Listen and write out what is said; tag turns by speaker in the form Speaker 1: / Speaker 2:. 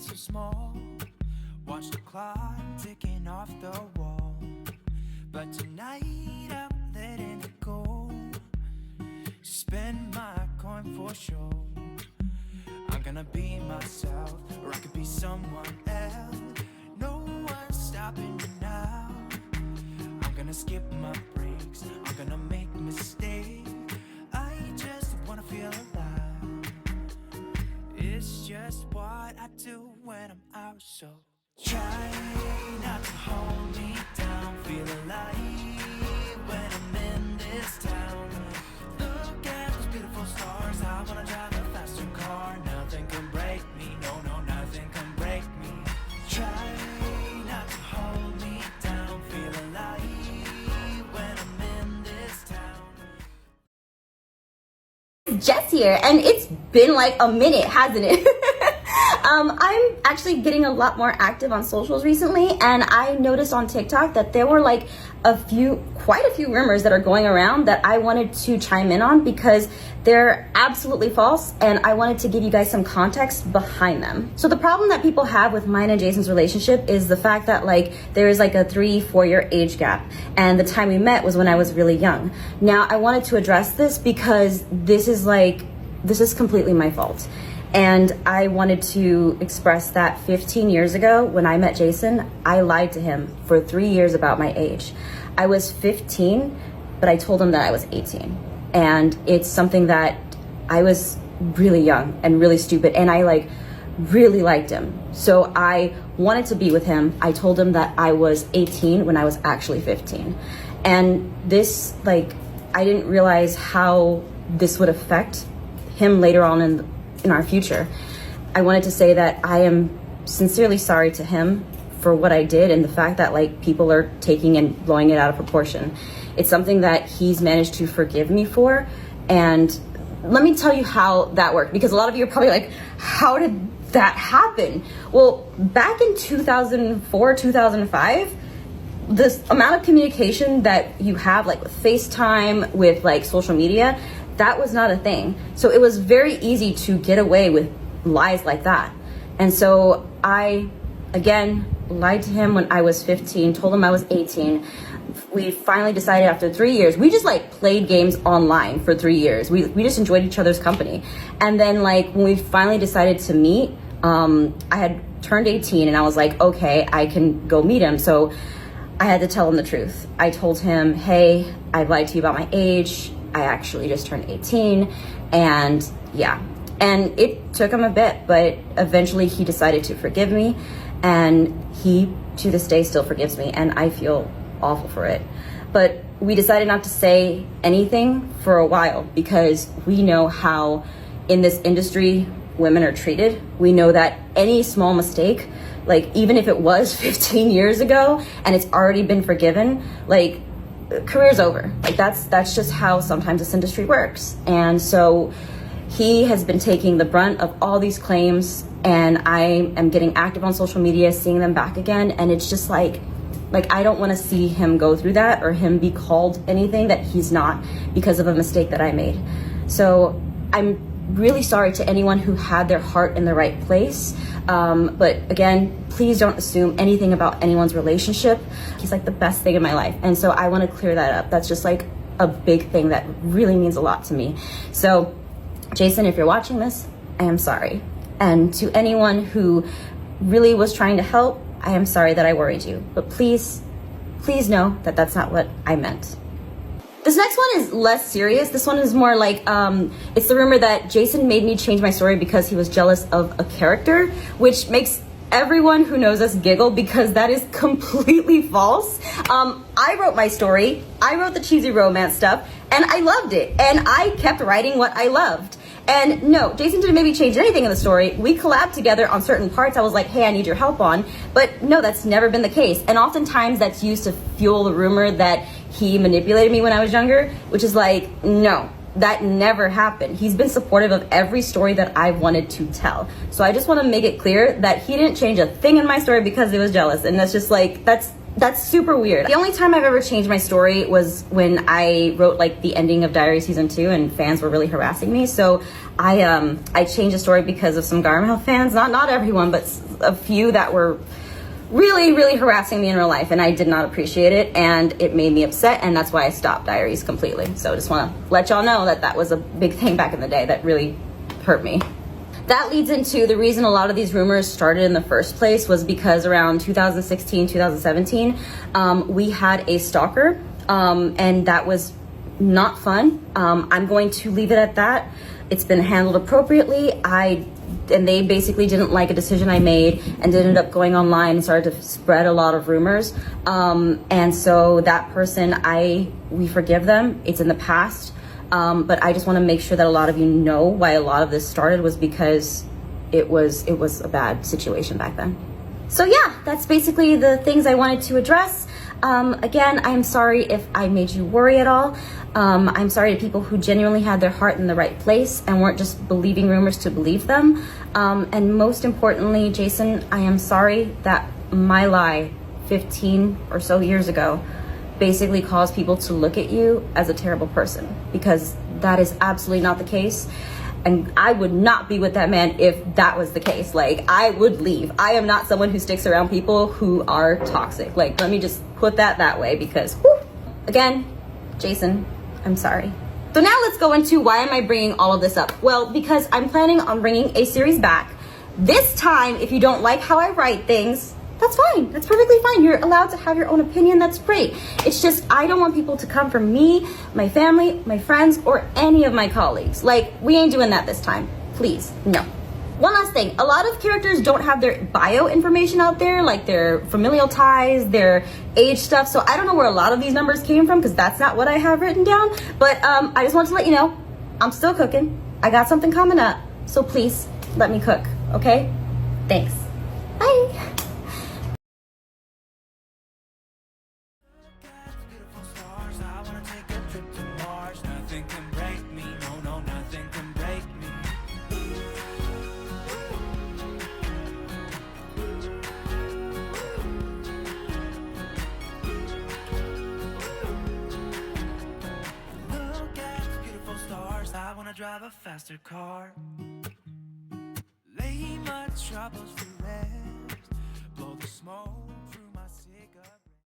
Speaker 1: so small. Watch the clock ticking off the wall. But tonight I'm letting it go. Spend my coin for sure. I'm gonna be myself, or I could be someone else. No one's stopping me now. I'm gonna skip my breaks, I'm gonna make mistakes. I just wanna feel alive. It's just what I do when I'm out, so try not to hold me down. Feel alive when I'm in this town. Look at those beautiful stars. I wanna drive a faster car. Nothing can break me, no, no, nothing can break me. Try not to hold me down. Feel alive when I'm in this town.
Speaker 2: Jess here, and it's been like a minute, hasn't it? I'm actually getting a lot more active on socials recently, and I noticed on TikTok that there were like quite a few rumors that are going around that I wanted to chime in on because they're absolutely false, and I wanted to give you guys some context behind them. So the problem that people have with mine and Jason's relationship is the fact that like there is like a 3-4 year age gap, and the time we met was when I was really young. Now I wanted to address this because this is completely my fault. And I wanted to express that 15 years ago when I met Jason, I lied to him for 3 years about my age. I was 15, but I told him that I was 18. And it's something that I was really young and really stupid, and I like really liked him. So I wanted to be with him. I told him that I was 18 when I was actually 15. And this, like, I didn't realize how this would affect him later on in our future. I wanted to say that I am sincerely sorry to him for what I did and the fact that like people are taking and blowing it out of proportion. It's something that he's managed to forgive me for, and let me tell you how that worked, because a lot of you are probably like, how did that happen? Well, back in 2004, 2005, this amount of communication that you have like with FaceTime, with like social media, that was not a thing. So it was very easy to get away with lies like that. And so I, again, lied to him when I was 15, told him I was 18. We finally decided after 3 years, we just like played games online for 3 years. We just enjoyed each other's company. And then like when we finally decided to meet, I had turned 18 and I was like, okay, I can go meet him. So I had to tell him the truth. I told him, hey, I lied to you about my age. I actually just turned 18, and yeah. And it took him a bit, but eventually he decided to forgive me, and he, to this day, still forgives me, and I feel awful for it. But we decided not to say anything for a while because we know how in this industry women are treated. We know that any small mistake, like even if it was 15 years ago and it's already been forgiven, like career's over. Like that's just how sometimes this industry works. And so he has been taking the brunt of all these claims, and I am getting active on social media, seeing them back again, and it's just like I don't want to see him go through that or him be called anything that he's not because of a mistake that I made. So I'm really sorry to anyone who had their heart in the right place. But again, please don't assume anything about anyone's relationship. He's like the best thing in my life. And so I want to clear that up. That's just like a big thing that really means a lot to me. So Jason, if you're watching this, I am sorry. And to anyone who really was trying to help, I am sorry that I worried you. But please know that that's not what I meant. This next one is less serious. This one is more like, it's the rumor that Jason made me change my story because he was jealous of a character, which makes everyone who knows us giggle because that is completely false. I wrote my story, I wrote the cheesy romance stuff, and I loved it. And I kept writing what I loved. And no, Jason didn't make me change anything in the story. We collabed together on certain parts I was like, hey, I need your help on. But no, that's never been the case. And oftentimes that's used to fuel the rumor that he manipulated me when I was younger, which is like, no, that never happened. He's been supportive of every story that I've wanted to tell. So I just want to make it clear that he didn't change a thing in my story because he was jealous. And that's just like, that's super weird. The only time I've ever changed my story was when I wrote like the ending of Diary season 2 and fans were really harassing me. So I changed the story because of some Garmau fans, not everyone, but a few that were really harassing me in real life, and I did not appreciate it, and it made me upset, and that's why I stopped Diaries completely. So I just want to let y'all know that that was a big thing back in the day that really hurt me. That leads into the reason a lot of these rumors started in the first place was because around 2016, 2017, we had a stalker, and that was not fun. I'm going to leave it at that. It's been handled appropriately. And they basically didn't like a decision I made and ended up going online and started to spread a lot of rumors. And so that person, we forgive them. It's in the past. But I just want to make sure that a lot of you know why a lot of this started was because it was a bad situation back then. So yeah, that's basically the things I wanted to address. Again, I'm sorry if I made you worry at all. I'm sorry to people who genuinely had their heart in the right place and weren't just believing rumors to believe them. And most importantly, Jason, I am sorry that my lie 15 or so years ago basically caused people to look at you as a terrible person, because that is absolutely not the case. And I would not be with that man if that was the case. Like, I would leave. I am not someone who sticks around people who are toxic. Like, let me just put that way, because whew, again, Jason, I'm sorry. So now let's go into why am I bringing all of this up? Well, because I'm planning on bringing a series back. This time, if you don't like how I write things, that's fine. That's perfectly fine. You're allowed to have your own opinion. That's great. It's just I don't want people to come from me, my family, my friends, or any of my colleagues. Like, we ain't doing that this time. Please, no. One last thing, a lot of characters don't have their bio information out there, like their familial ties, their age stuff. So I don't know where a lot of these numbers came from, because that's not what I have written down. But I just want to let you know, I'm still cooking. I got something coming up. So please let me cook, okay? Thanks. Bye.
Speaker 1: Nothing can break me, no, nothing can break me. Look at the beautiful stars, I wanna drive a faster car. Lay my troubles to rest, blow the smoke.